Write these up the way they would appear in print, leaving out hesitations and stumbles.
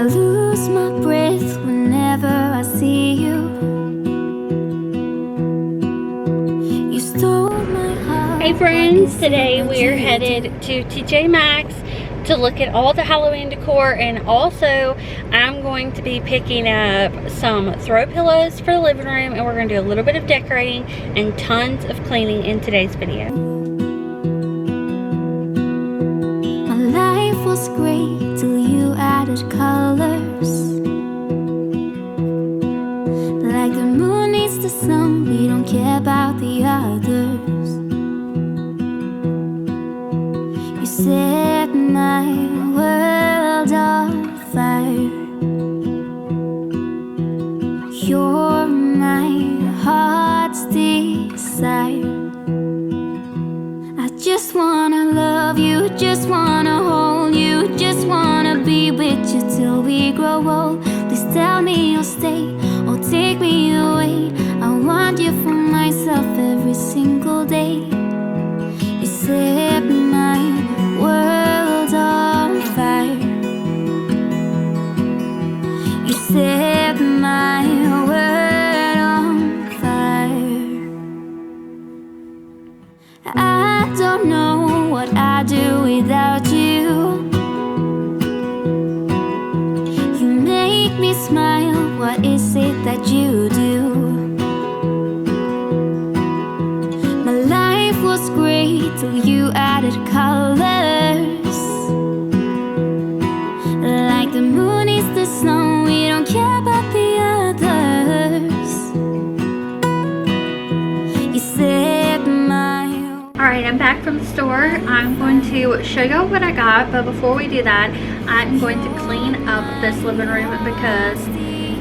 I lose my breath whenever I see you. You stole my heart. Hey friends, today we're headed to TJ Maxx to look at all the Halloween decor, and also I'm going to be picking up some throw pillows for the living room, and we're going to do a little bit of decorating and tons of cleaning in today's video. My life was great till you added colors. Like the moon needs the sun, we don't care about the others. You set my world on fire. You're my heart's desire. I just wanna love you, just wanna hold you, just wanna be with you till we grow old. Please tell me you'll stay or take me away. I want you for myself every single day. You set my world on fire. You set my world on fire. I don't know what I'd do without you. You make me smile, what is it that you do? My life was great till you added colors. Like the moon is the snow, we don't care about the others. You said my... Alright, I'm back from the store. I'm going to show y'all what I got, but before we do that, I'm going to clean up this living room because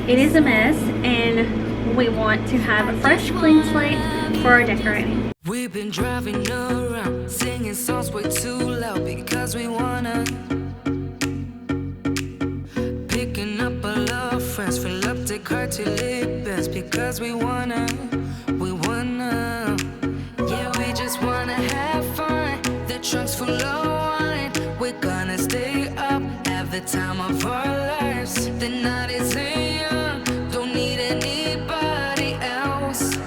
it is a mess and we want to have a fresh, clean slate for our decorating. We've been driving around, singing songs way too loud because we wanna. Picking up all our friends, fill up the car till it bends because we wanna. Yeah, we just wanna have fun. The trunk's full of wine. We're gonna stay up, have the time of our lives. The night is young, don't need anybody else.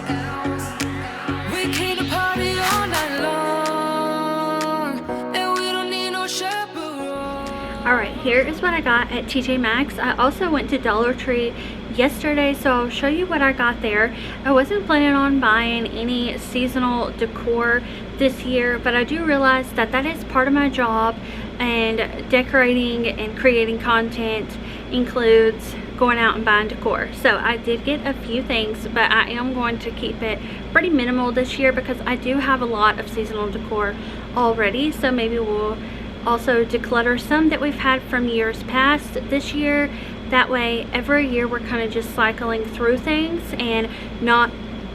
We came to party all night long, and we don't need no chaperone. Alright, here is what I got at TJ Maxx. I also went to Dollar Tree yesterday, so I'll show you what I got there. I wasn't planning on buying any seasonal decor this year, but I do realize that that is part of my job, and decorating and creating content includes going out and buying decor. So I did get a few things, but I am going to keep it pretty minimal this year because I do have a lot of seasonal decor already. So maybe we'll also declutter some that we've had from years past this year. That way every year we're kind of just cycling through things and not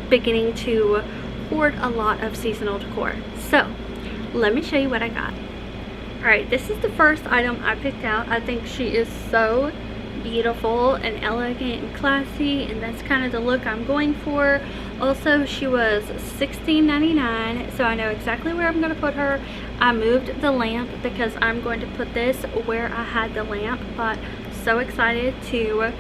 beginning to hoard a lot of seasonal decor. So let me show you what I got. Alright, this is the first item I picked out. I think she is so beautiful and elegant and classy, and that's kind of the look I'm going for. Also, she was $16.99, so I know exactly where I'm going to put her. I moved the lamp because I'm going to put this where I had the lamp, but so excited to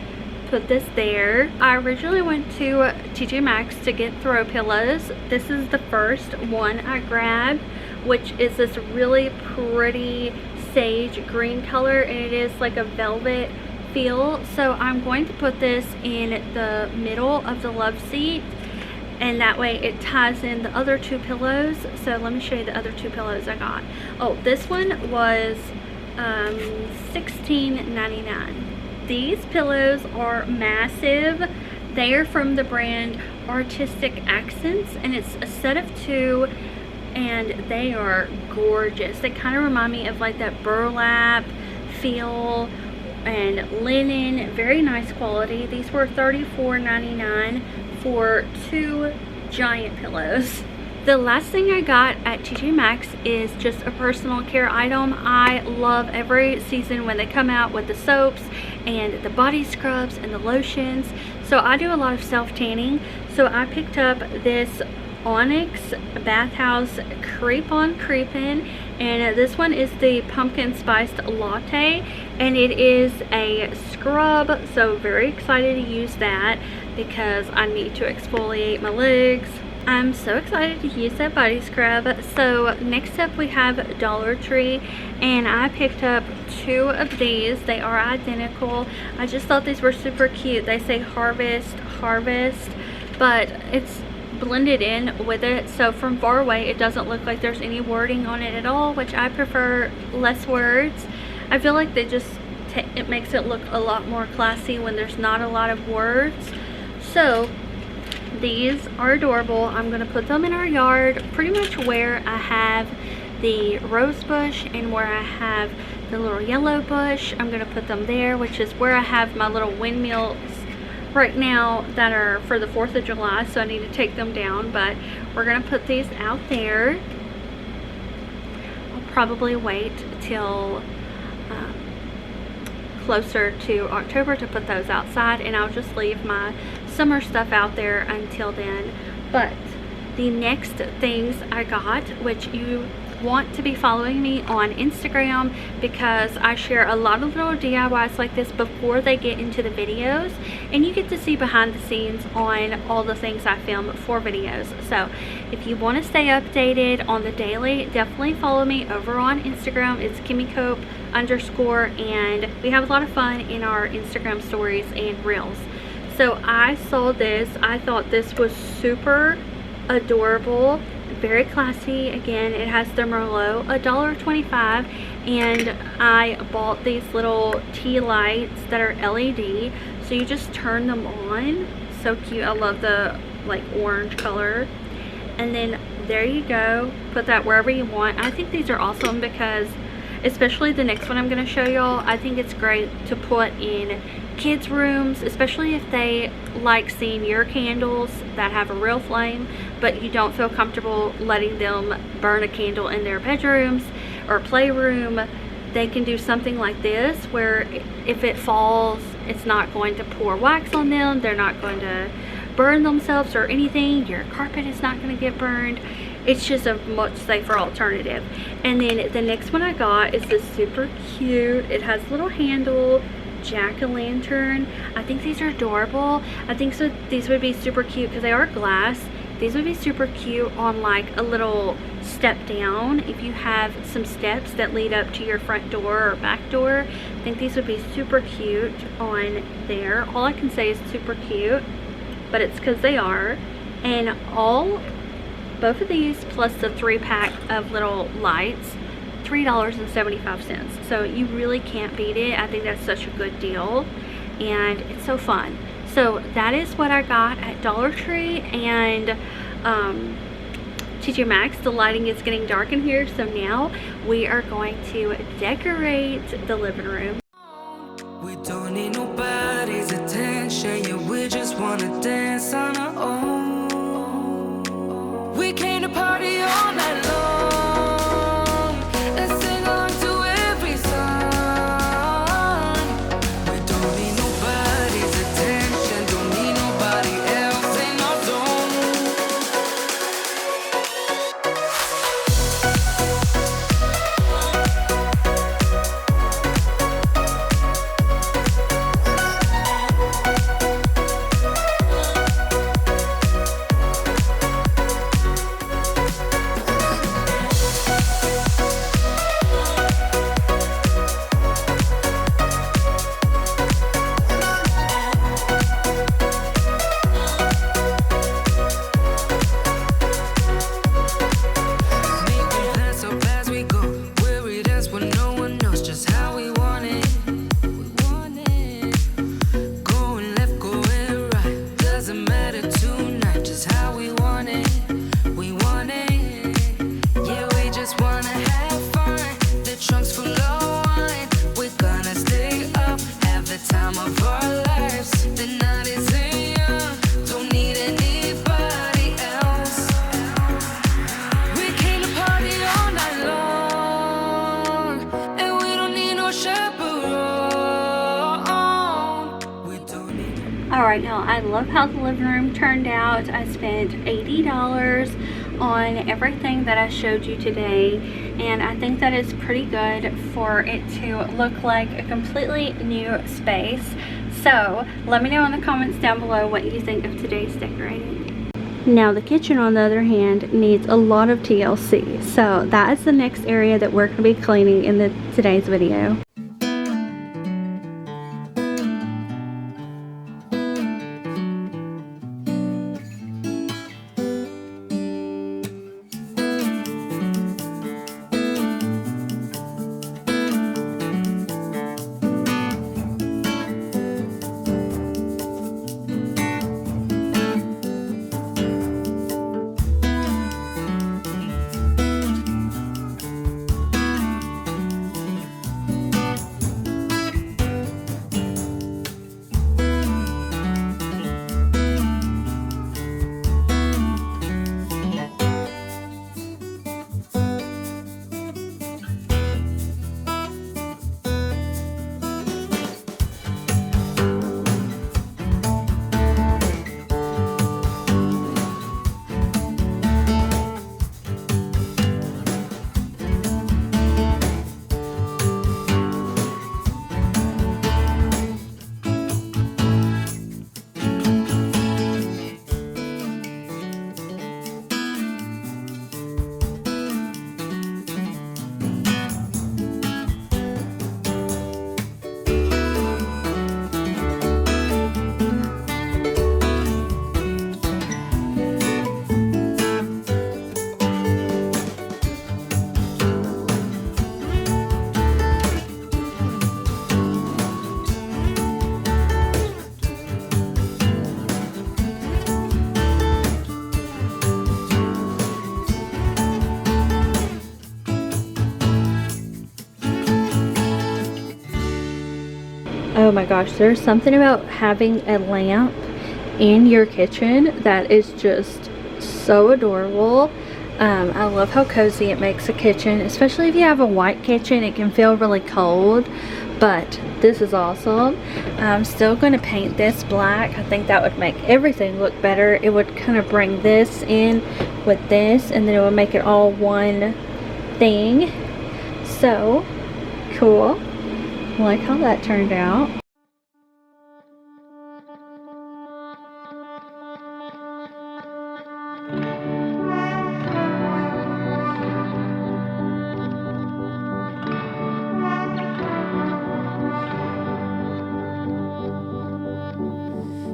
put this there. I originally went to TJ Maxx to get throw pillows. This is the first one I grabbed, which is this really pretty sage green color, and it is like a velvet feel. So I'm going to put this in the middle of the love seat, and that way it ties in the other two pillows. So let me show you the other two pillows I got. Oh, this one was $16.99. These pillows are massive. They are from the brand Artistic Accents, and it's a set of two, and they are gorgeous. They kind of remind me of like that burlap feel and linen. Very nice quality. These were $34.99 for two giant pillows. The last thing I got at TJ Maxx is just a personal care item. I love every season when they come out with the soaps and the body scrubs and the lotions. So I do a lot of self-tanning. So I picked up this onyx bathhouse creep on creepin', and this one is the pumpkin spiced latte, and it is a scrub, so very excited to use that because I need to exfoliate my legs. I'm so excited to use that body scrub. So next up we have Dollar Tree, and I picked up 2 of these. They are identical. I just thought these were super cute. They say harvest, but it's blended in with it, so from far away it doesn't look like there's any wording on it at all, which I prefer less words. I feel like they just it makes it look a lot more classy when there's not a lot of words. So these are adorable. I'm going to put them in our yard, pretty much where I have the rose bush and where I have the little yellow bush. I'm going to put them there, which is where I have my little windmills right now that are for the 4th of July, so I need to take them down, but we're going to put these out there. I'll probably wait till closer to October to put those outside, and I'll just leave my summer stuff out there until then. But the next things I got, which you want to be following me on Instagram, because I share a lot of little DIYs like this before they get into the videos, and you get to see behind the scenes on all the things I film for videos. So if you want to stay updated on the daily, definitely follow me over on Instagram. It's Kimi _, and we have a lot of fun in our Instagram stories and reels. So I saw this. I thought this was super adorable, very classy. Again, it has the Merlot, $1.25, and I bought these little tea lights that are LED, so you just turn them on. So cute. I love the like orange color. And then there you go, put that wherever you want. I think these are awesome because, especially the next one I'm going to show y'all, I think it's great to put in kids' rooms, especially if they like seeing your candles that have a real flame, but you don't feel comfortable letting them burn a candle in their bedrooms or playroom. They can do something like this where if it falls, it's not going to pour wax on them, they're not going to burn themselves or anything, your carpet is not going to get burned. It's just a much safer alternative. And then the next one I got is this super cute, it has a little handle, jack-o'-lantern. I think these are adorable. I think so these would be super cute because they are glass. These would be super cute on like a little step down if you have some steps that lead up to your front door or back door. I think these would be super cute on there. All I can say is super cute, but it's because they are. And both of these plus the 3-pack of little lights, $3.75. So you really can't beat it. I think that's such a good deal, and it's so fun. So that is what I got at Dollar Tree and TJ Maxx. The lighting is getting dark in here, so now we are going to decorate the living room. We don't need nobody's attention, yeah, we just wanna dance on our own. We came to party all night long and sing along to every song. We don't need nobody's attention, don't need nobody else in our zone. right now. I love how the living room turned out. I spent $80 on everything that I showed you today, and I think that is pretty good for it to look like a completely new space. So let me know in the comments down below what you think of today's decorating. Now the kitchen, on the other hand, needs a lot of TLC, so that is the next area that we're going to be cleaning in today's video. Oh my gosh, there's something about having a lamp in your kitchen that is just so adorable. I love how cozy it makes a kitchen, especially if you have a white kitchen. It can feel really cold, but this is awesome. I'm still going to paint this black. I think that would make everything look better. It would kind of bring this in with this, and then it would make it all one thing. So cool. I like how that turned out.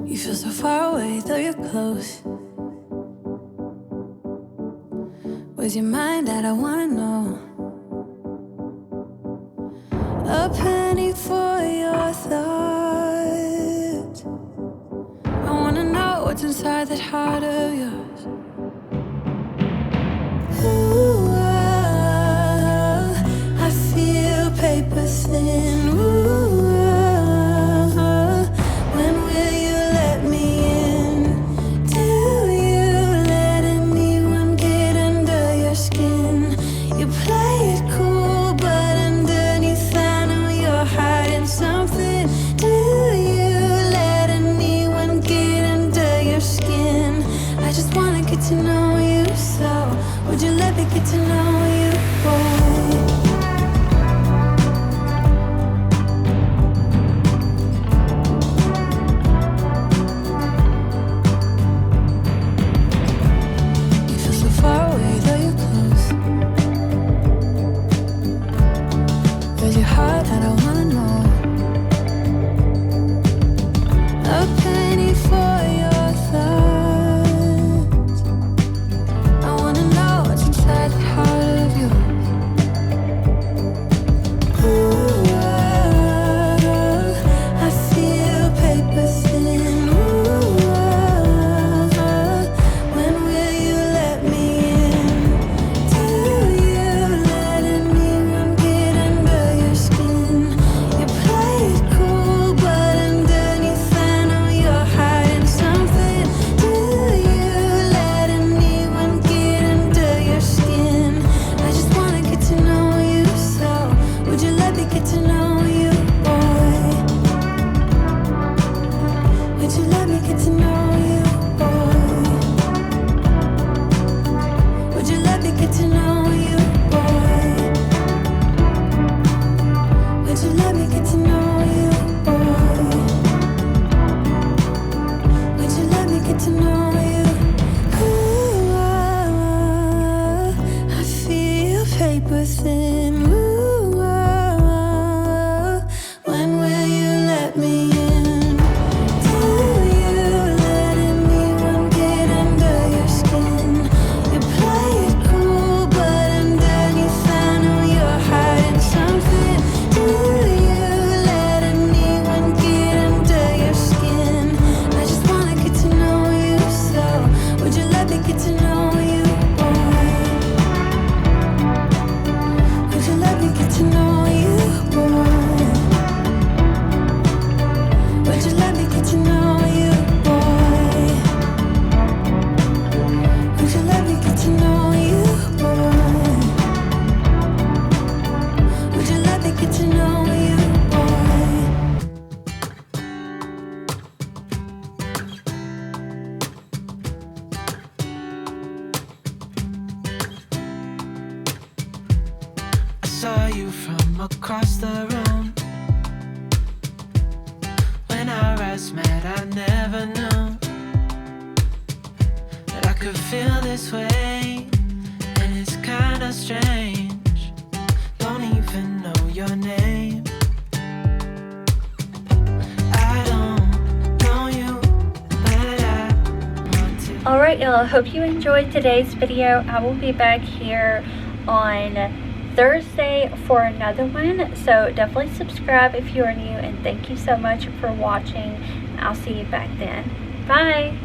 You feel so far away, though you're close. Where's your mind at? I wanna know. A penny for your thoughts. I wanna know what's inside that heart of yours. Ooh, I feel paper thin. Ooh, when will you let me in? Do you let anyone get under your skin? You play it cool, but underneath I know you're hiding something. Do you let anyone get under your skin? I just wanna get to know you, so would you let me get to know you, boy? You feel so far away, though you're close. Where's your heart? I don't wanna know. A penny for your thoughts. I wanna know what's inside the heart of yours. paper thin. Ooh, oh, oh. When will you let me in? Do you let anyone get under your skin? You play it cool, but underneath I know you're hiding something. Do you let anyone get under your skin? I just wanna get to know you, so would you let me get to know you, boy? Would you let me get to know you, boy? Would you let me get to know you, boy? Would you let me get to know you, boy? Would you let me get to know you, boy? I saw you from across the room. When our eyes met, I never knew that I could feel this way, and it's kinda strange. Don't even know your name. I don't know you, but I want to. Alright y'all, I hope you enjoyed today's video. I will be back here on Thursday for another one, so definitely subscribe if you are new, and thank you so much for watching. I'll see you back then. Bye.